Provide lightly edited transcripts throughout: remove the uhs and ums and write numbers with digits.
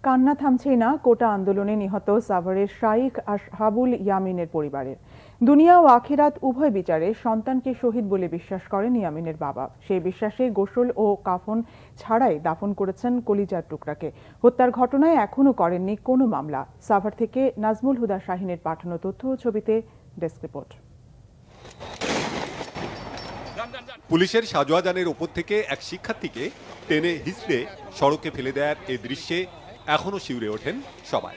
কান্না থামছেই না কোটা আন্দোলনে নিহত সাভারের শাইখ আসহাবুল ইয়ামিনের পরিবারের। দুনিয়া ও আখিরাত উভয় বিচারে সন্তানকে শহীদ বলে বিশ্বাস করেন ইয়ামিনের বাবা। সেই বিশ্বাসে গোসল ও কাফন ছাড়াই দাফন করেছেন কলিজার টুকরাকে। হত্যার ঘটনায় এখনও করেননি কোনো মামলা। সাভার থেকে নাজমুল হুদা শাহিনের পাঠানো তথ্য ও ছবিতে ডেস্ক রিপোর্ট। পুলিশের সাজোয়াজানের ওপর থেকে এক শিক্ষার্থীকে টেনে হিঁচড়ে সড়কে ফেলে দেওয়ার এই দৃশ্যে এখনো শিউরে ওঠেন সবাই।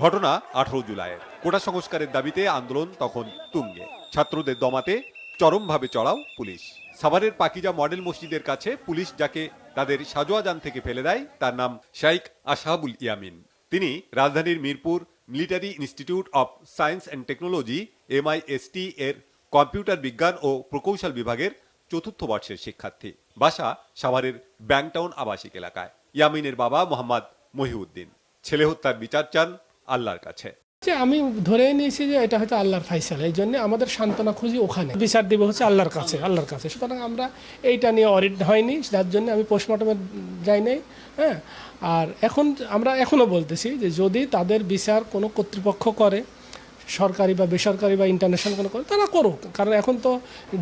ঘটনা 18 জুলাইয়ের। কোটা সংস্কারের দাবিতে আন্দোলন তখন তুঙ্গে। ছাত্রদের দমাতে চরমভাবে চড়াও পুলিশ। সাভারের পাকিজা মডেল মসজিদের কাছে পুলিশ যাকে তাদের সাজোয়াজান থেকে ফেলে দেয় তার নাম শাইখ আসহাবুল ইয়ামিন। তিনি রাজধানীর Mirpur military institute of science and technology MIST এর কম্পিউটার বিজ্ঞান ও প্রকৌশল বিভাগের 4র্থ বর্ষের শিক্ষার্থী। বাসা সাভারের ব্যাংকটাউন আবাসিক এলাকায়। ইয়ামিনের বাবা মোহাম্মদ মহিউদ্দিন ছেলে হত্যার বিচার চান আল্লাহর কাছে। আমি ধরে নিয়েছি যে এটা হয়তো আল্লাহর ফাইসালা, এই জন্য আমাদের সান্ত্বনা খুঁজি ওখানে, বিচার দিব হচ্ছে আল্লাহর কাছে। সুতরাং আমরা এইটা নিয়ে অরিড হয়নি, যার জন্য আমি পোস্টমর্টমে যাই নাই। হ্যাঁ, আর আমরা এখনও বলতেছি যে যদি তাদের বিচার কোনো কর্তৃপক্ষ করে, সরকারি বা বেসরকারি বা ইন্টারন্যাশনাল কোনো করে, তারা করুক। কারণ এখন তো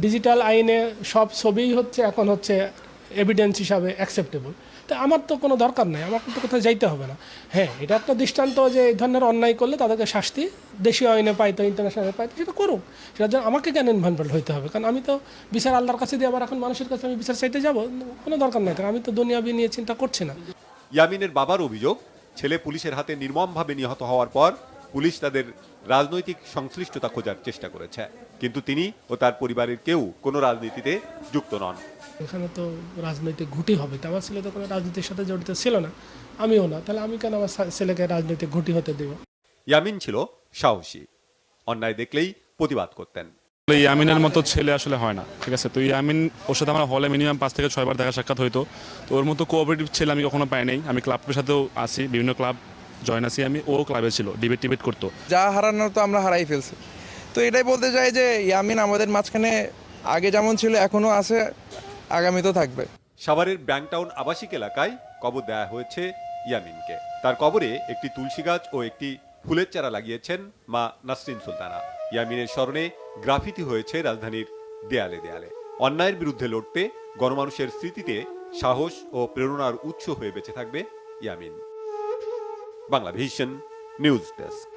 ডিজিটাল আইনে সব ছবিই এখন হচ্ছে এভিডেন্স হিসাবে অ্যাকসেপ্টেবল। তো আমার তো কোনো দরকার নাই, আমার তো কোথাও যাইতে হবে না। হ্যাঁ, এটা একটা দৃষ্টান্ত যে এই ধরনের অন্যায় করলে তাদেরকে শাস্তি দেশীয় আইনে পাইতো, ইন্টারন্যাশনাল পাইতো, সেটা করুক। সেটার জন্য আমাকে কেন ইনভলভড হইতে হবে? কারণ আমি তো বিচার আল্লাহর কাছে দিয়ে আবার এখন মানুষের কাছে আমি বিচার চাইতে যাব, কোনো দরকার নাই। আমি তো দুনিয়াবি নিয়ে চিন্তা করছি না। ইয়ামিনের বাবার অভিযোগ, ছেলে পুলিশের হাতে নির্মমভাবে নিহত হওয়ার পর পুলিশ তাদের রাজনৈতিক সংশ্লিষ্টতা খোঁজার চেষ্টা করেছে, কিন্তু তিনি ও তার পরিবারের কেউ কোনো রাজনীতিতে যুক্ত নন। এখানে তো রাজনৈতিক ঘুঁটি হবে, তো আমার ছেলে তো কোনো রাজনীতির সাথে জড়িত ছিল না, আমিও না, তাহলে আমি কেন আমার ছেলেকে রাজনৈতিক ঘুঁটি হতে দেব? ইয়ামিন ছিল সাহসী, অন্যায় দেখলেই প্রতিবাদ করতেন। ইয়ামিনের মতো ছেলে আসলে হয় না, ঠিক আছে? তো ইয়ামিন ওর সাথে আমার হলে মিনিমাম 5 থেকে 6 বার দেখা সাক্ষাৎ হইতো। তো ওর মতো কোঅপারেটিভ ছেলে আমি কখনো পাই নাই। আমি ক্লাবের সাথেও আছি, বিভিন্ন ক্লাব জয়েন আছি আমি, ও ক্লাবে ছিল, ডিবেট করতো। যা হারানোর তো আমরা হারাই ফেলছি। তো এটাই বলতে চাই যে ইয়ামিন আমাদের মাঝখানে আগে যেমন ছিল এখনো আছে, আগামীতেও থাকবে। সাভারের ব্যাংকটাউন আবাসিক এলাকায় কবর দেয়া হয়েছে ইয়ামিনকে। তার কবরে একটি তুলসী গাছ ও একটি ফুলের চারা লাগিয়েছেন মা নাসরিন সুলতানা। ইয়ামিনের স্মরণে গ্রাফিতি হয়েছে রাজধানীর দেয়ালে দেয়ালে। অন্যায়ের বিরুদ্ধে লড়তে গণমানুষের স্মৃতিতে সাহস ও প্রেরণার উৎস হয়ে বেঁচে থাকবে Yamin. Bangla vision news desk.